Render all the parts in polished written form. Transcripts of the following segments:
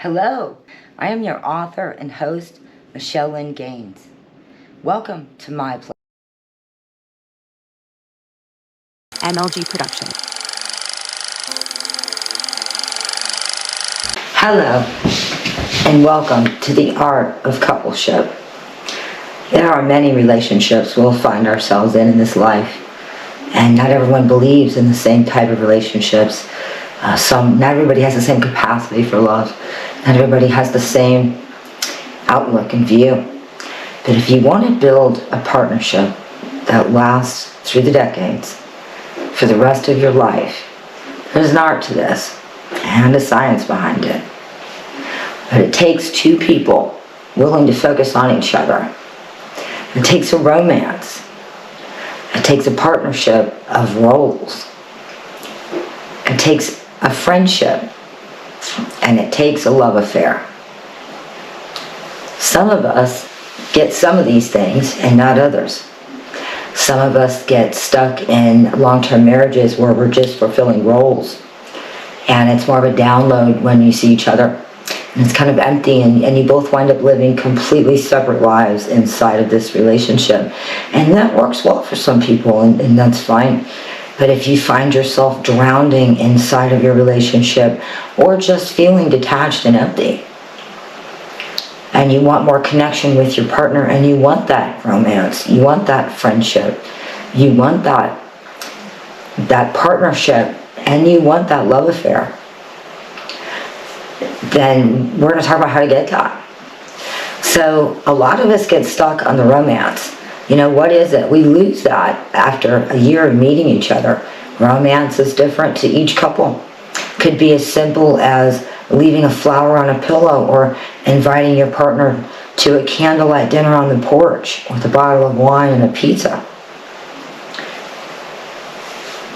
Hello, I am your author and host, Michelle Lynn Gaines. Welcome to my place. MLG Production. Hello, and welcome to the art of coupleship. There are many relationships we'll find ourselves in this life, and not everyone believes in the same type of relationships. Not everybody has the same capacity for love. Not everybody has the same outlook and view. But if you want to build a partnership that lasts through the decades, for the rest of your life, there's an art to this and a science behind it. But it takes two people willing to focus on each other. It takes a romance. It takes a partnership of roles. It takes a friendship, and it takes a love affair. Some of us get some of these things and not others. Some of us get stuck in long-term marriages where we're just fulfilling roles, and it's more of a download when you see each other, and it's kind of empty, and you both wind up living completely separate lives inside of this relationship. And that works well for some people, and that's fine. But if you find yourself drowning inside of your relationship, or just feeling detached and empty, and you want more connection with your partner, and you want that romance, you want that friendship, you want that partnership, and you want that love affair, then we're going to talk about how to get that. So a lot of us get stuck on the romance. You know, what is it? We lose that after a year of meeting each other. Romance is different to each couple. Could be as simple as leaving a flower on a pillow, or inviting your partner to a candlelight dinner on the porch with a bottle of wine and a pizza.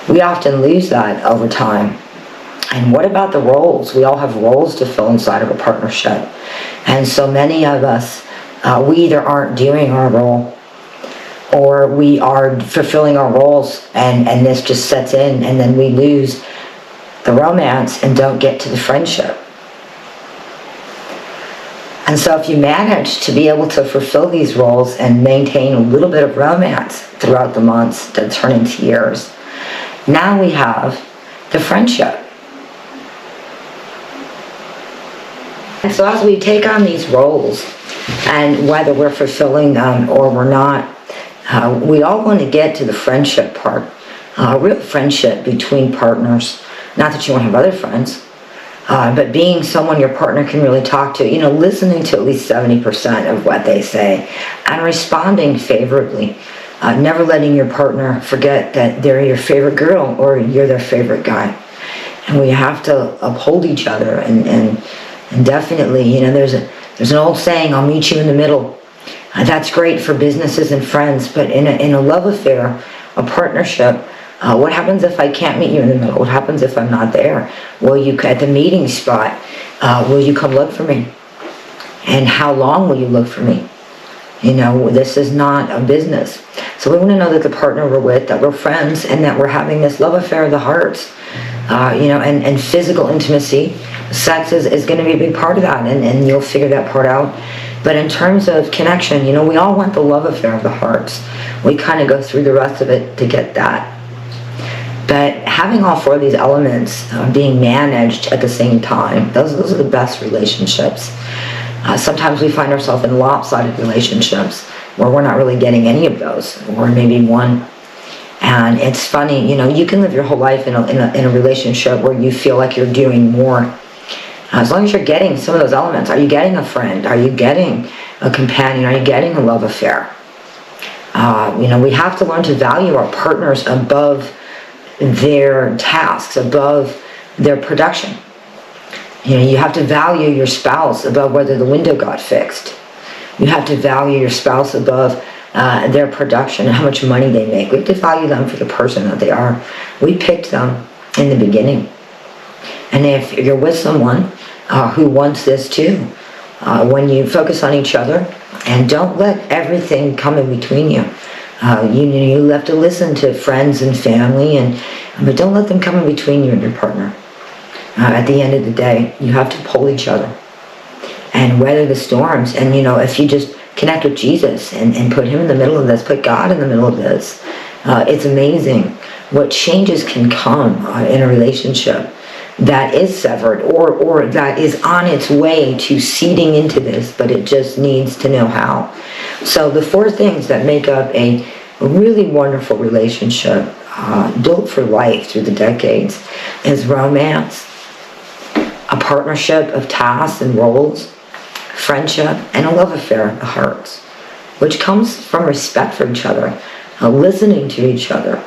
We often lose that over time. And what about the roles? We all have roles to fill inside of a partnership. And so many of us, we either aren't doing our role, or we are fulfilling our roles, and this just sets in, and then we lose the romance and don't get to the friendship. And so if you manage to be able to fulfill these roles and maintain a little bit of romance throughout the months that turn into years, now we have the friendship. And so as we take on these roles, and whether we're fulfilling them or we're not, we all want to get to the friendship part. Real friendship between partners. Not that you won't have other friends, but being someone your partner can really talk to. You know, listening to at least 70% of what they say, and responding favorably. Never letting your partner forget that they're your favorite girl or you're their favorite guy. And we have to uphold each other, and definitely, you know, there's an old saying, I'll meet you in the middle. That's great for businesses and friends, but in a love affair, a partnership, what happens if I can't meet you in the middle? What happens if I'm not there? Will you, at the meeting spot, will you come look for me? And how long will you look for me? You know, this is not a business. So we want to know that the partner we're with, that we're friends, and that we're having this love affair of the hearts. You know, and physical intimacy, sex is going to be a big part of that, and you'll figure that part out. But in terms of connection, you know, we all want the love affair of the hearts. We kind of go through the rest of it to get that. But having all four of these elements being managed at the same time, those are the best relationships. Sometimes we find ourselves in lopsided relationships where we're not really getting any of those, or maybe one. And it's funny, you know, you can live your whole life in a relationship where you feel like you're doing more. As long as you're getting some of those elements. Are you getting a friend? Are you getting a companion? Are you getting a love affair? You know, we have to learn to value our partners above their tasks, above their production. You know, you have to value your spouse above whether the window got fixed. You have to value your spouse above their production and how much money they make. We have to value them for the person that they are. We picked them in the beginning. And if you're with someone who wants this too, when you focus on each other and don't let everything come in between you. You have to listen to friends and family, but don't let them come in between you and your partner. At the end of the day, you have to pull each other. and weather the storms. And, if you just connect with Jesus and put him in the middle of this, put God in the middle of this, it's amazing what changes can come in a relationship that is severed or that is on its way to seeding into this, but it just needs to know how. So the 4 things that make up a really wonderful relationship built for life through the decades is romance, a partnership of tasks and roles, friendship, and a love affair of the hearts, which comes from respect for each other, listening to each other,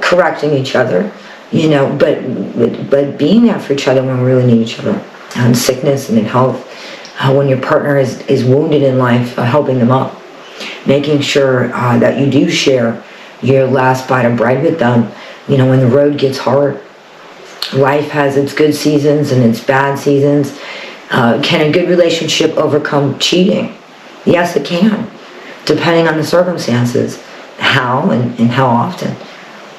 correcting each other, but being there for each other when we really need each other, in sickness and in health. When your partner is wounded in life, helping them up, making sure that you do share your last bite of bread with them, when the road gets hard. Life has its good seasons and its bad seasons. Can a good relationship overcome cheating? Yes, it can, depending on the circumstances, how and how often.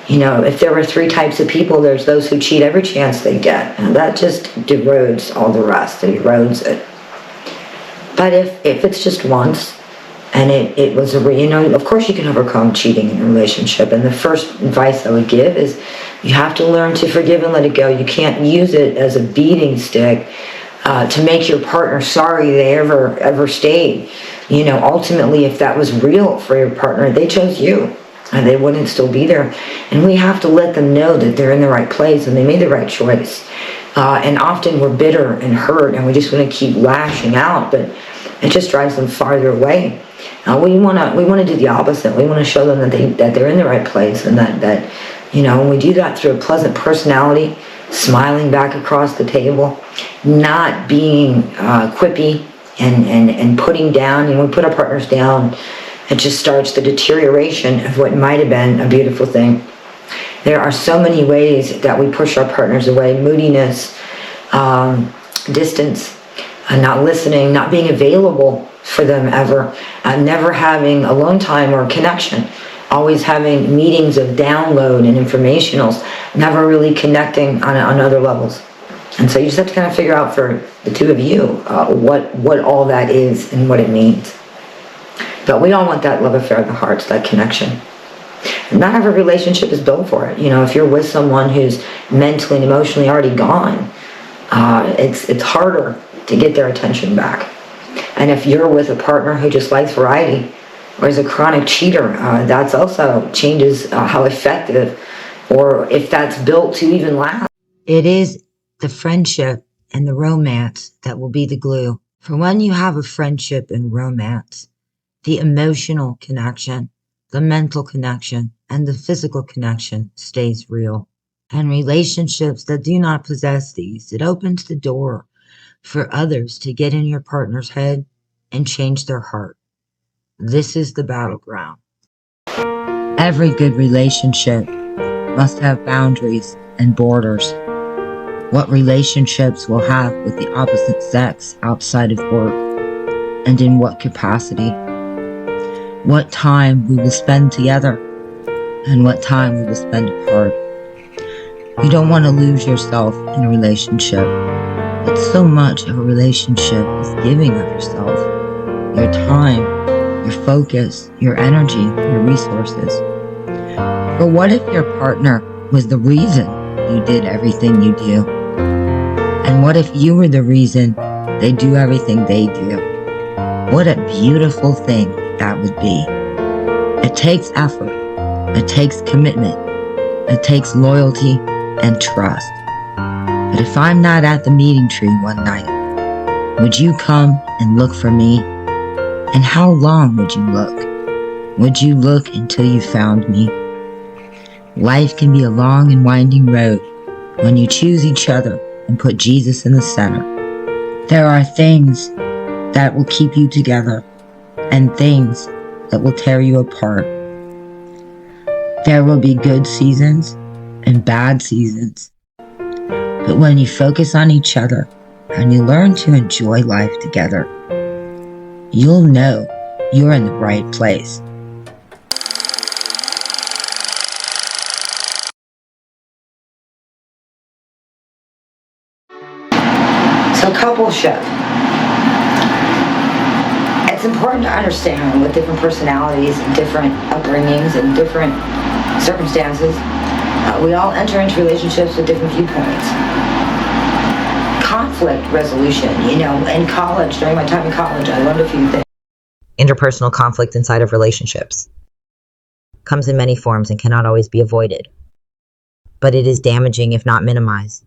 If there were 3 types of people, there's those who cheat every chance they get, and that just erodes all the rest. It erodes it. But if it's just once, and it was of course you can overcome cheating in a relationship. And the first advice I would give is you have to learn to forgive and let it go. You can't use it as a beating stick to make your partner sorry they ever stayed. Ultimately, if that was real for your partner, they chose you, and they wouldn't still be there. And we have to let them know that they're in the right place and they made the right choice. And often we're bitter and hurt, and we just want to keep lashing out, but it just drives them farther away. We want to do the opposite. We want to show them that they're in the right place, and that when we do that through a pleasant personality, smiling back across the table, not being quippy and putting down. We put our partners down. It just starts the deterioration of what might have been a beautiful thing. There are so many ways that we push our partners away: moodiness, distance, not listening, not being available for them ever, never having alone time or connection, always having meetings of download and informationals, never really connecting on other levels. And so you just have to kind of figure out for the 2 of you what all that is and what it means. But we all want that love affair of the hearts, that connection. Not every relationship is built for it. If you're with someone who's mentally and emotionally already gone, it's harder to get their attention back. And if you're with a partner who just likes variety or is a chronic cheater, that's also changes how effective, or if that's built to even last. It is the friendship and the romance that will be the glue. For when you have a friendship and romance, the emotional connection, the mental connection, and the physical connection stays real. And relationships that do not possess these, it opens the door for others to get in your partner's head and change their heart. This is the battleground. Every good relationship must have boundaries and borders. What relationships we'll have with the opposite sex outside of work, and in what capacity. What time we will spend together, and what time we will spend apart. You don't want to lose yourself in a relationship. But so much of a relationship is giving of yourself, your time, your focus, your energy, your resources. But what if your partner was the reason you did everything you do? And what if you were the reason they do everything they do? What a beautiful thing that would be. It takes effort. It takes commitment. It takes loyalty and trust. But if I'm not at the meeting tree one night, would you come and look for me? And how long would you look? Would you look until you found me? Life can be a long and winding road when you choose each other and put Jesus in the center. There are things that will keep you together and things that will tear you apart. There will be good seasons and bad seasons. But when you focus on each other and you learn to enjoy life together, you'll know you're in the right place. So coupleship. it's important to understand with different personalities and different upbringings and different circumstances, we all enter into relationships with different viewpoints. Conflict resolution, in college, during my time in college, I learned a few things. Interpersonal conflict inside of relationships comes in many forms and cannot always be avoided, but it is damaging if not minimized.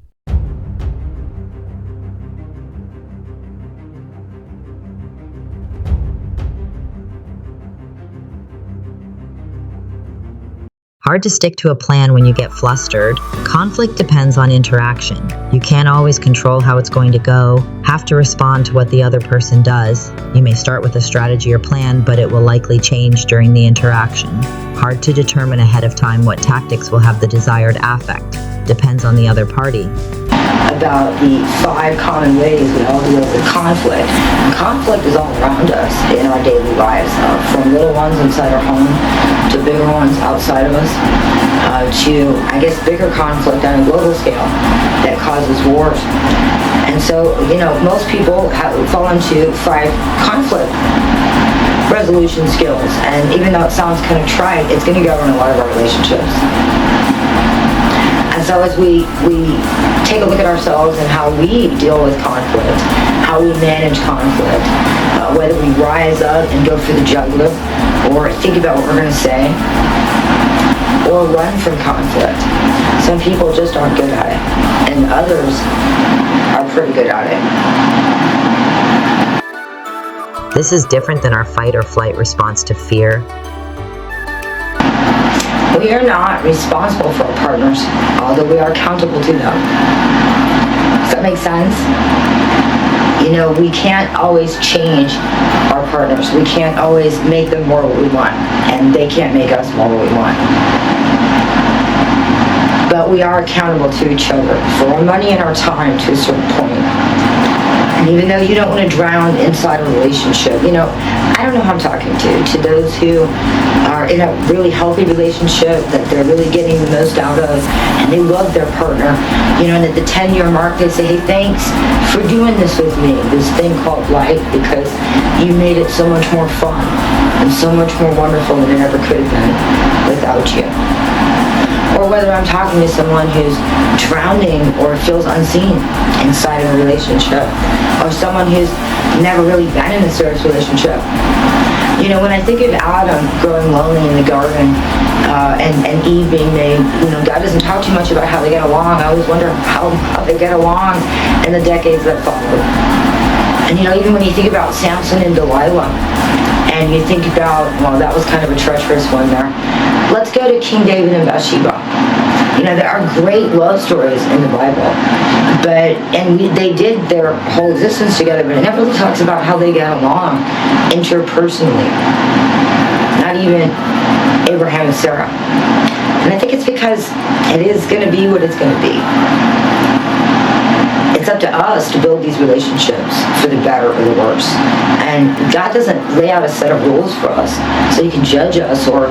Hard to stick to a plan when you get flustered. Conflict depends on interaction. You can't always control how it's going to go, have to respond to what the other person does. You may start with a strategy or plan, but it will likely change during the interaction. Hard to determine ahead of time what tactics will have the desired affect. Depends on the other party. About the 5 common ways we all deal with conflict. And conflict is all around us in our daily lives, from little ones inside our home to bigger ones outside of us, to, bigger conflict on a global scale that causes wars. And so, most people fall into 5 conflict resolution skills. And even though it sounds kind of trite, it's going to govern a lot of our relationships. And so as we take a look at ourselves and how we deal with conflict, how we manage conflict, whether we rise up and go for the jugular, or think about what we're going to say, or run from conflict. Some people just aren't good at it, and others are pretty good at it. This is different than our fight or flight response to fear. We are not responsible for our partners, although we are accountable to them. Does that make sense? We can't always change our partners. We can't always make them more what we want, and they can't make us more what we want. But we are accountable to each other for our money and our time to a certain point. And even though you don't want to drown inside a relationship, I don't know who I'm talking to those who are in a really healthy relationship that they're really getting the most out of, and they love their partner, and at the 10-year mark they say, hey, thanks for doing this with me, this thing called life, because you made it so much more fun and so much more wonderful than it ever could have been without you. Or whether I'm talking to someone who's drowning or feels unseen inside of a relationship, or someone who's never really been in a serious relationship. When I think of Adam growing lonely in the garden, and Eve being made, God doesn't talk too much about how they get along. I always wonder how they get along in the decades that followed. And even when you think about Samson and Delilah, and you think about, that was kind of a treacherous one there. Let's go to King David and Bathsheba. There are great love stories in the Bible, they did their whole existence together, but it never really talks about how they got along interpersonally. Not even Abraham and Sarah. And I think it's because it is going to be what it's going to be. It's up to us to build these relationships for the better or the worse. And God doesn't lay out a set of rules for us so He can judge us or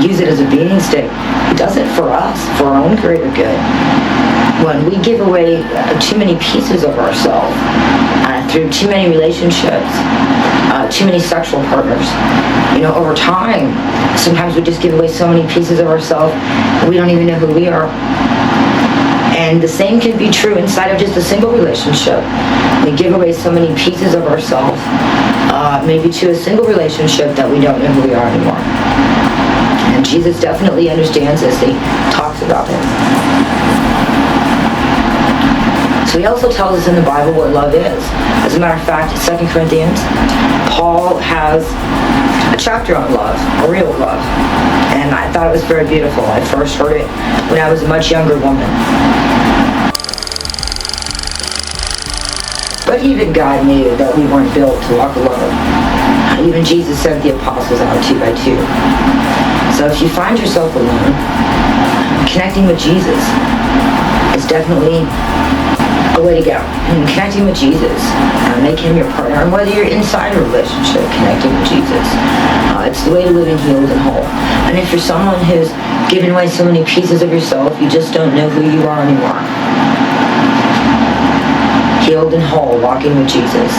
use it as a beating stick. He does it for us, for our own greater good. When we give away too many pieces of ourselves through too many relationships, too many sexual partners, over time, sometimes we just give away so many pieces of ourselves we don't even know who we are. And the same can be true inside of just a single relationship. We give away so many pieces of ourselves, maybe to a single relationship, that we don't know who we are anymore. And Jesus definitely understands this. He talks about it. So He also tells us in the Bible what love is. As a matter of fact, 2 Corinthians, Paul has a chapter on love, a real love. And I thought it was very beautiful. I first heard it when I was a much younger woman. But even God knew that we weren't built to walk alone. Even Jesus sent the apostles out 2 by 2. So if you find yourself alone, connecting with Jesus is definitely a way to go. And connecting with Jesus, make Him your partner. And whether you're inside a relationship, connecting with Jesus, it's the way to living healed and whole. And if you're someone who's given away so many pieces of yourself, you just don't know who you are anymore. Healed and whole, walking with Jesus.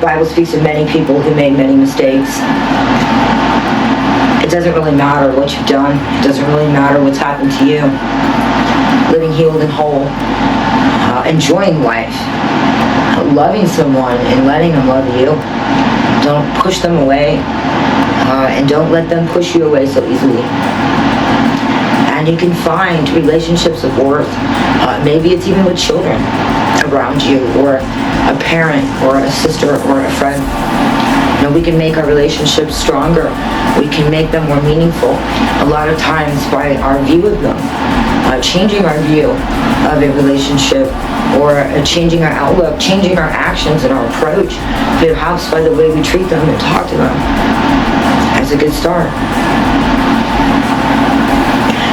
Bible speaks of many people who made many mistakes. It doesn't really matter what you've done. It doesn't really matter what's happened to you. Living healed and whole, enjoying life, loving someone and letting them love you. Don't push them away, and don't let them push you away so easily. And you can find relationships of worth. Maybe it's even with children around you, or a parent, or a sister, or a friend. You know, we can make our relationships stronger. We can make them more meaningful. A lot of times by our view of them, changing our view of a relationship, or changing our outlook, changing our actions and our approach, perhaps by the way we treat them and talk to them. That's a good start.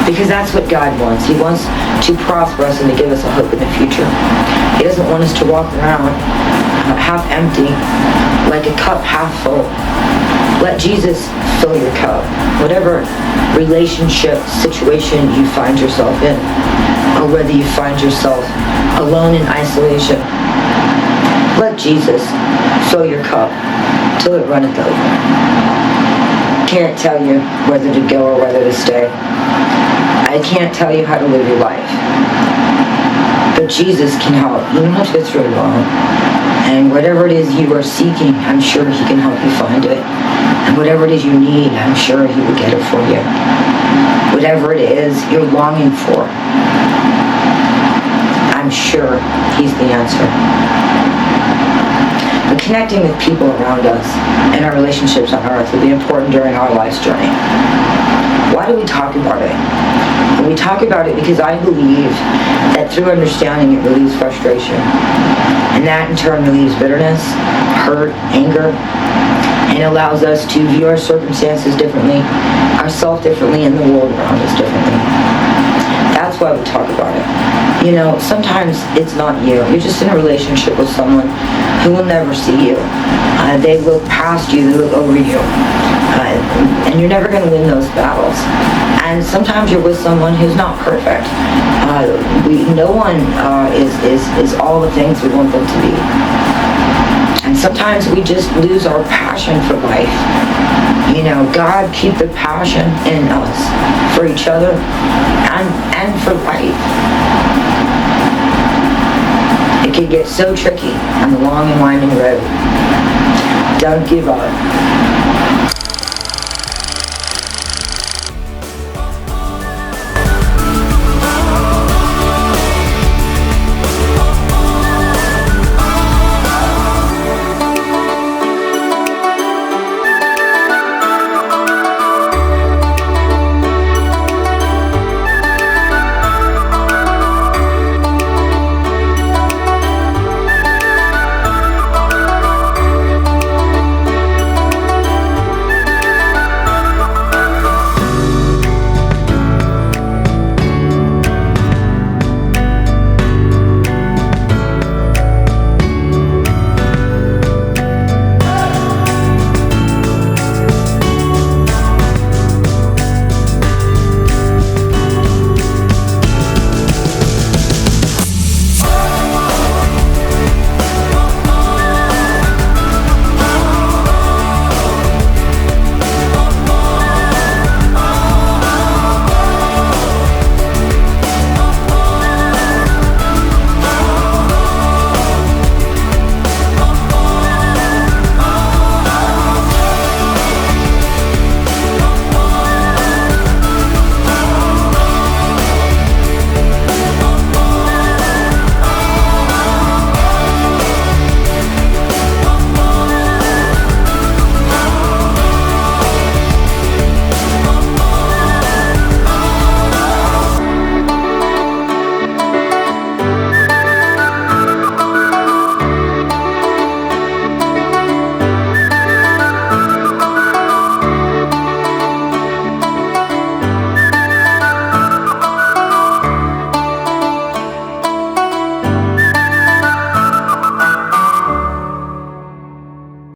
Because that's what God wants. He wants to prosper us and to give us a hope in the future. He doesn't want us to walk around half empty, like a cup half full. Let Jesus fill your cup. Whatever relationship situation you find yourself in, or whether you find yourself alone in isolation, let Jesus fill your cup till it runneth over. Can't tell you whether to go or whether to stay. I can't tell you how to live your life. But Jesus can help, even if it's really long. And whatever it is you are seeking, I'm sure He can help you find it. And whatever it is you need, I'm sure He will get it for you. Whatever it is you're longing for, I'm sure He's the answer. But connecting with people around us and our relationships on earth will be important during our life's journey. Why do we talk about it? And we talk about it because I believe that through understanding it relieves frustration. And that in turn relieves bitterness, hurt, anger, and allows us to view our circumstances differently, ourselves differently, and the world around us differently. That's why we talk about it. You know, sometimes it's not you. You're just in a relationship with someone who will never see you. They look past you, they look over you. And you're never going to win those battles. And sometimes you're with someone who's not perfect. No one is all the things we want them to be. And sometimes we just lose our passion for life. You know, God, keep the passion in us for each other and for life. It can get so tricky on the long and winding road. Don't give up.